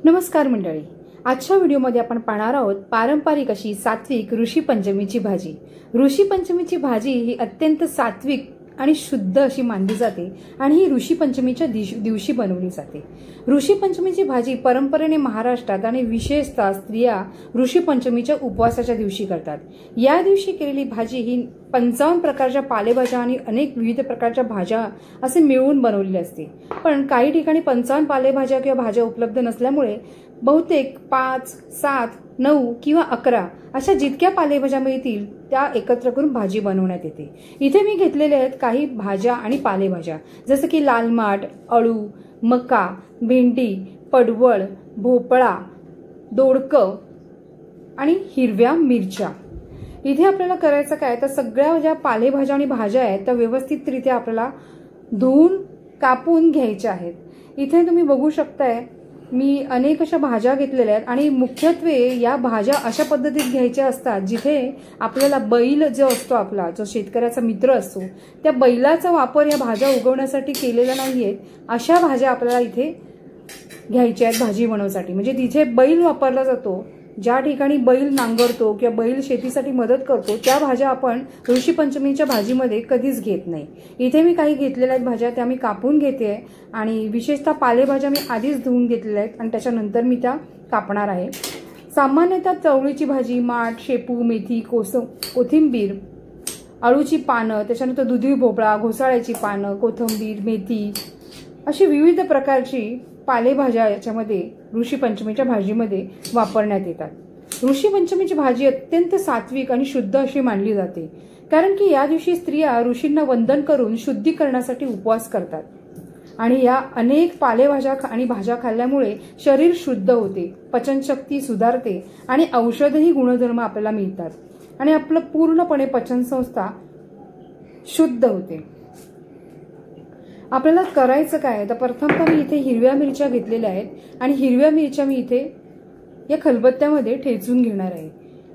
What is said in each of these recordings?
नमस्कार मंडळी, आजच्या व्हिडिओमध्ये आपण पाहणार आहोत पारंपरिक अशी सात्विक ऋषी पंचमीची भाजी। ऋषी पंचमीची भाजी ही अत्यंत सात्विक आणि शुद्ध अशी मानली जाते आणि ही ऋषी पंचमीच्या दिवशी बनवली जाते। ऋषी पंचमीची भाजी परंपरेने महाराष्ट्रात आणि विशेषतः स्त्रिया ऋषी पंचमीच्या उपवासाच्या दिवशी करतात। या दिवशी केलेली भाजी ही 55 प्रकारच्या पालेभाज्या आणि अनेक विविध प्रकारच्या भाज्या असे मिळून बनवलेली असते। पण काही ठिकाणी 55 पालेभाज्या किंवा भाज्या उपलब्ध नसल्यामुळे बहुतेक 5, 7, 9 किंवा 11 अशा जितक्या पालेभाज्या मिळतील त्या एकत्र करून भाजी बनवण्यात येते। इथे मी घेतलेले आहेत काही भाज्या आणि पालेभाज्या, जसं की लाल माठ, अळू, मका, भेंडी, पडवळ, भोपळा, दोडकं आणि हिरव्या मिरच्या। इथे आपल्याला करायचं काय तर सगळ्या ज्या पालेभाज्या आणि भाज्या आहेत त्या व्यवस्थितरित्या आपल्याला धुवून कापून घ्यायच्या आहेत। इथे तुम्ही बघू शकताय मी अनेक अशा भाज्या घेतलेल्या आहेत आणि मुख्यत्वे या भाज्या अशा पद्धतीत घ्यायच्या असतात जिथे आपल्याला बैल जो असतो, आपला जो शेतकऱ्याचा मित्र असतो, त्या बैलाचा वापर या भाज्या उगवण्यासाठी केलेला नाहीये। अशा भाज्या आपल्याला इथे घ्यायच्या आहेत भाजी बनवण्यासाठी। म्हणजे तिथे बैल वापरला जातो, ज्या ठिकाणी बैल नांगरतो किंवा बैल शेतीसाठी मदत करतो त्या भाज्या आपण ऋषी पंचमीच्या भाजीमध्ये कधीच घेत नाही। इथे मी काही घेतलेल्या आहेत भाज्या, त्या मी कापून घेते आणि विशेषतः पालेभाज्या मी आधीच धुवून घेतलेल्या आहेत आणि त्याच्यानंतर मी त्या कापणार आहे। सामान्यतः चवळीची भाजी, माठ, शेपू, मेथी, कोथिंबीर, अळूची पानं, त्याच्यानंतर दुधी भोपळा, घोसाळ्याची पानं, कोथिंबीर, मेथी अशी विविध प्रकारची पालेभाज्या याच्यामध्ये ऋषी पंचमीच्या भाजीमध्ये वापरण्यात येतात। ऋषी पंचमीची भाजी अत्यंत सात्विक आणि शुद्ध अशी मानली जाते, कारण की या दिवशी स्त्रिया ऋषींना वंदन करून शुद्धीकरणासाठी उपवास करतात आणि या अनेक पालेभाज्या आणि भाज्या खाल्ल्यामुळे शरीर शुद्ध होते, पचनशक्ती सुधारते आणि औषधही गुणधर्म आपल्याला मिळतात आणि आपलं पूर्णपणे पचनसंस्था शुद्ध होते। आपल्याला करायचं काय तर प्रथम मी इथे हिरव्या मिरच्या घेतलेल्या आहेत आणि हिरव्या मिरच्या मी इथे या खलबत्त्यामध्ये ठेचून घेणार आहे,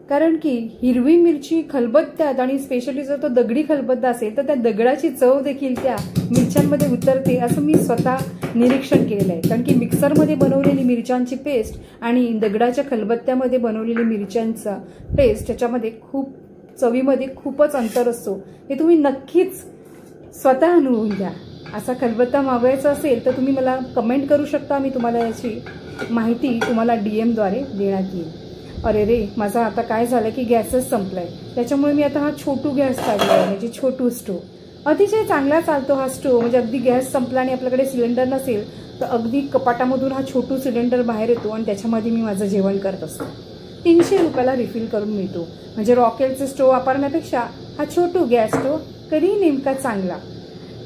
कारण की हिरवी मिरची खलबत्त्यात आणि स्पेशली जर तो दगडी खलबत्ता असेल तर त्या दगडाची चव देखील त्या मिरच्यांमध्ये उतरते असं मी स्वतः निरीक्षण केलेलं आहे। कारण की मिक्सरमध्ये बनवलेली मिरच्यांची पेस्ट आणि दगडाच्या खलबत्त्यामध्ये बनवलेली मिरच्यांचा पेस्ट त्याच्यामध्ये खूप चवीमध्ये खूपच अंतर असतो, हे तुम्ही नक्कीच स्वतः अनुभवून घ्या। असा खलबत्ता मागवायचा असेल तर तुम्ही मला कमेंट करू शकता, मी तुम्हाला याची माहिती तुम्हाला DM द्वारे देण्यात येईल। अरे रे, माझा आता काय झालं की गॅसच संपलाय, त्याच्यामुळे मी आता हा छोटू गॅस काढला आहे, म्हणजे छोटू स्टोव। अतिशय चांगला चालतो हा स्टोव, म्हणजे अगदी गॅस संपला आणि आपल्याकडे सिलेंडर नसेल तर अगदी कपाटामधून हा छोटू सिलेंडर बाहेर येतो आणि त्याच्यामध्ये मी माझं जेवण करत असतो। 300 रुपयाला रिफिल करून मिळतो, म्हणजे रॉकेलचा स्टोव वापरण्यापेक्षा हा छोटू गॅस स्टोव कधी नेमका चांगला।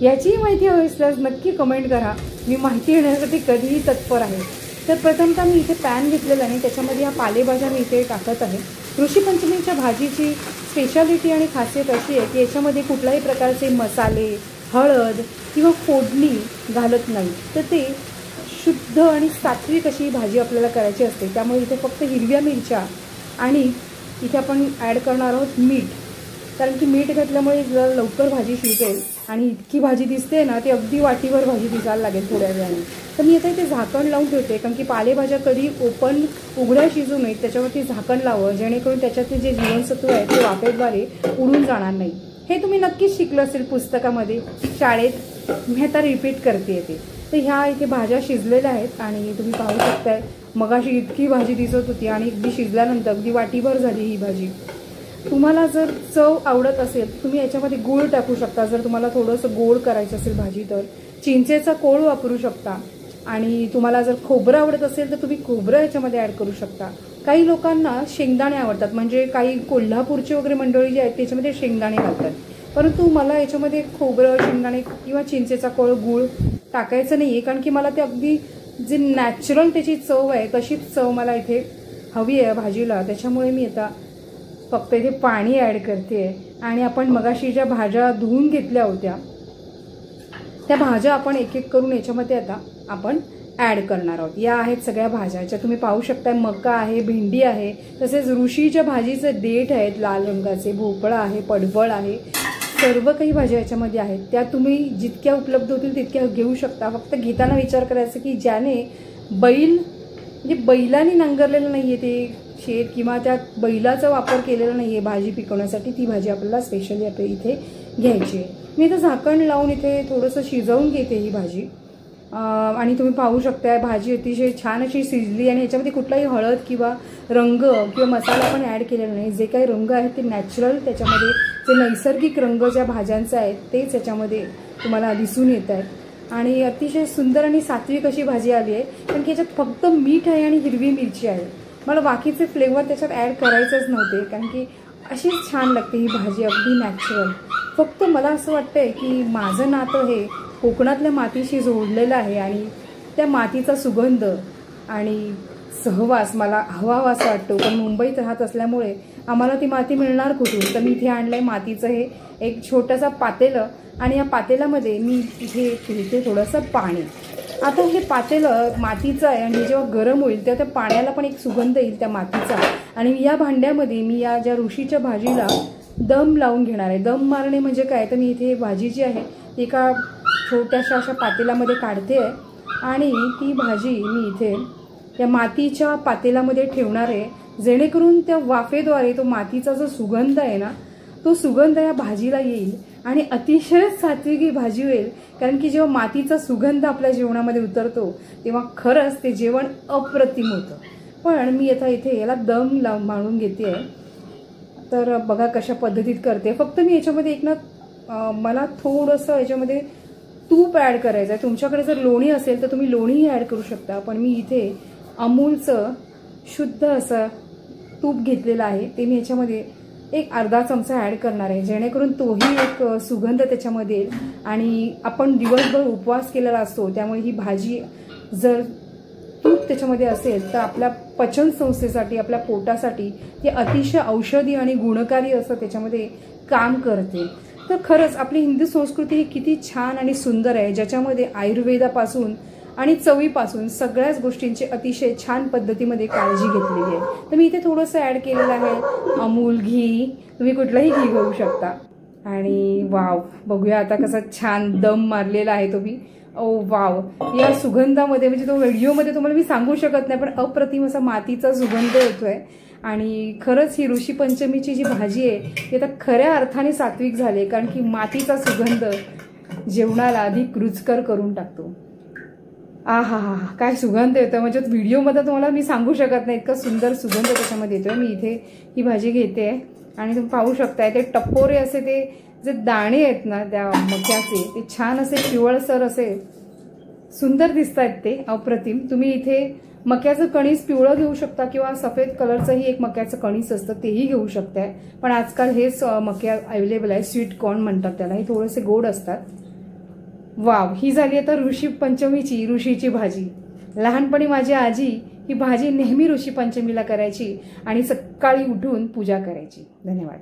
याची माहिती हवी असल्यास नक्की कमेंट करा, मी माहिती देण्यासाठी कधीही तत्पर आहे। तर प्रथमतः मी इथे पॅन घेतलेला आणि त्याच्यामध्ये ह्या पालेभाज्या मी इथे टाकत आहे। ऋषी पंचमीच्या भाजीची स्पेशालिटी आणि खासियत अशी आहे की याच्यामध्ये कुठल्याही प्रकारचे मसाले, हळद किंवा फोडणी घालत नाही, तर ते शुद्ध आणि सात्विक अशी भाजी आपल्याला करायची असते। त्यामुळे इथे फक्त हिरव्या मिरच्या आणि इथे आपण ॲड करणार आहोत मीठ, कारण की मीठ घातल्यामुळे जरा लवकर भाजी शिजेल आणि इतकी भाजी दिसते ना ती अगदी वाटीवर भाजी दिसायला लागेल थोड्या वेळाने। तर मी आता इथे झाकण लावून ठेवते, कारण की पालेभाज्या कधी उघड्या शिजू नयेत, त्याच्यावरती झाकण लावावं जेणेकरून त्याच्यातले जे जीवनसत्व आहे ते वाफेद्वारे उडून जाणार नाही। हे तुम्ही नक्कीच शिकलं असेल पुस्तकामध्ये, शाळेत, मी आता रिपीट करते ते। तर ह्या इथे भाज्या शिजलेल्या आहेत आणि तुम्ही पाहू शकताय मगाशी इतकी भाजी दिसत होती आणि अगदी शिजल्यानंतर अगदी वाटीभर झाली ही भाजी। तुम्हाला जर चव आवडत असेल तुम्ही याच्यामध्ये गूळ टाकू शकता, जर तुम्हाला थोडंसं गोड करायचं असेल भाजी तर चिंचेचा कोळ वापरू शकता आणि तुम्हाला जर खोबरं आवडत असेल तर तुम्ही खोबरं याच्यामध्ये ॲड करू शकता। काही लोकांना शेंगदाणे आवडतात, म्हणजे काही कोल्हापूरची वगैरे मंडळी जी आहेत त्याच्यामध्ये शेंगदाणे घालतात, परंतु मला याच्यामध्ये खोबरं, शेंगदाणे किंवा चिंचेचा कोळ, गूळ टाकायचं नाही आहे, कारण की मला ते अगदी जे नॅचरल त्याची चव आहे तशीच चव मला इथे हवी आहे भाजीला। त्याच्यामुळे मी आता फक्त इथे पाणी ॲड करते आणि आपण मगाशी ज्या भाज्या धुवून घेतल्या होत्या त्या भाज्या आपण एक एक करून याच्यामध्ये आता आपण ॲड करणार आहोत। या आहेत सगळ्या भाज्या ज्या तुम्ही पाहू शकता, मका आहे, भेंडी आहे, तसेच ऋषीच्या भाजीचे देठ आहेत लाल रंगाचे, भोपळा आहे, पडवळ आहे, सर्व काही भाज्या याच्यामध्ये आहेत। त्या तुम्ही जितक्या उपलब्ध होतील तितक्या घेऊ शकता। फक्त घेताना विचार करायचा की ज्याने बैल म्हणजे बैलांनी नांगरलेलं नाहीये ते शेत किंवा त्या बैलाचा वापर केलेला नाहीये भाजी पिकवण्यासाठी, ती भाजी आपल्याला स्पेशली आपल्या इथे घ्यायची आहे। मी इथं झाकण लावून इथे थोडंसं शिजवून घेते ही भाजी आणि तुम्ही पाहू शकता भाजी अतिशय छान अशी शिजली आणि याच्यामध्ये कुठलाही हळद किंवा रंग किंवा मसाला पण ॲड केलेला नाही। जे काही रंग आहेत ते नॅचरल, त्याच्यामध्ये जे नैसर्गिक रंग ज्या भाज्यांचे आहेत तेच याच्यामध्ये तुम्हाला दिसून येत आहेत आणि अतिशय सुंदर आणि सात्विक अशी भाजी आली आहे। कारण की याच्यात फक्त मीठ आहे आणि हिरवी मिरची आहे। मला बाकीचे फ्लेवर त्याच्यात ॲड करायचेच नव्हते कारण की अशीच छान लागते ही भाजी, अगदी नॅचरल। फक्त मला असं वाटतंय की माझं नातं हे कोकणातल्या मातीशी जोडलेलं आहे आणि त्या मातीचा सुगंध आणि सहवास मला हवावासा वाटतो। पण मुंबईत राहत असल्यामुळे आम्हाला ती माती मिळणार कुठून, तर मी इथे आणलंय मातीचं हे एक छोटंसं पातेलं आणि या पातेल्यामध्ये मी इथे ठेवते थोडंसं पाणी। आता हे पातेलं मातीचं आहे आणि जेव्हा गरम होईल तेव्हा त्या पाण्याला पण एक सुगंध येईल त्या मातीचा आणि या भांड्यामध्ये मी या ज्या ऋषीच्या भाजीला दम लावून घेणार आहे। दम मारणे म्हणजे काय, तर मी इथे भाजी जी आहे एका छोट्याशा अशा पातेल्यामध्ये काढते आहे आणि ती भाजी मी इथे या मातीच्या पातेल्यामध्ये ठेवणार आहे, जेणेकरून त्या वाफेद्वारे तो मातीचा जो सुगंध आहे ना, तो सुगंध या भाजीला येईल आणि अतिशय सात्विक ही भाजी होईल। कारण की जेव्हा मातीचा सुगंध आपल्या जेवणामध्ये उतरतो तेव्हा खरंच ते जेवण अप्रतिम होतं। पण मी आता इथे याला दम मारून घेते आहे, तर बघा कशा पद्धतीत करते। फक्त मी याच्यामध्ये एक ना मला थोडंसं याच्यामध्ये तूप ॲड करायचं आहे। तुमच्याकडे जर लोणी असेल तर तुम्ही लोणीही ॲड करू शकता, पण मी इथे अमूलचं शुद्ध असं तूप घेतलेलं आहे, ते मी याच्यामध्ये एक अर्धा चमचा ॲड करणार आहे, जेणेकरून तोही एक सुगंध त्याच्यामध्ये येईल। आणि आपण दिवसभर उपवास केलेला असतो त्यामुळे ही भाजी जर तूप त्याच्यामध्ये असेल तर आपल्या पचन संस्थेसाठी, आपल्या पोटासाठी ती अतिशय औषधी आणि गुणकारी असं त्याच्यामध्ये काम करते। तर खरंच आपली हिंदू संस्कृती ही किती छान आणि सुंदर आहे, ज्याच्यामध्ये आयुर्वेदापासून आणि चवीपासून सगळ्याच गोष्टींची अतिशय छान पद्धतीमध्ये काळजी घेतलेली आहे। तर मी इथे थोडंसं ॲड केलेलं आहे अमूल घी, तुम्ही कुठलंही घी घेऊ शकता। आणि वाव, बघूया आता कसा छान दम मारलेला आहे तो मी। ओ वाव, या सुगंधामध्ये म्हणजे तो व्हिडिओमध्ये तुम्हाला मी सांगू शकत नाही, पण अप्रतिम असा मातीचा सुगंध येतोय आणि खरंच ही ऋषी पंचमीची जी भाजी आहे ती आता खऱ्या अर्थाने सात्विक झाली, कारण की मातीचा सुगंध जेवणाला अधिक रुचकर करून टाकतो। हा काय सुगंध येतो, म्हणजे व्हिडिओमध्ये तुम्हाला मी सांगू शकत नाही, इतका सुंदर सुगंध त्याच्यामध्ये येतोय। मी इथे ही भाजी घेते आणि तुम्ही पाहू शकताय ते टप्पोरे असे ते जे दाणे आहेत ना त्या मक्याचे, ते छान असे पिवळसर असे सुंदर दिसत आहेत, ते अप्रतिम। तुम्ही इथे मक्याचं कणीस पिवळं घेऊ शकता किंवा सफेद कलरचंही एक मक्याचं कणीस असतं तेही घेऊ शकताय, पण आजकाल हेच मक्या अवेलेबल आहे, स्वीट कॉर्न म्हणतात त्याला, हे थोडेसे गोड असतात। वाव, ही झाली आता ऋषी पंचमीची ऋषीची भाजी। लहानपणी माझी आजी ही भाजी नेहमी ऋषी पंचमीला करायची आणि सकाळी उठून पूजा करायची। धन्यवाद।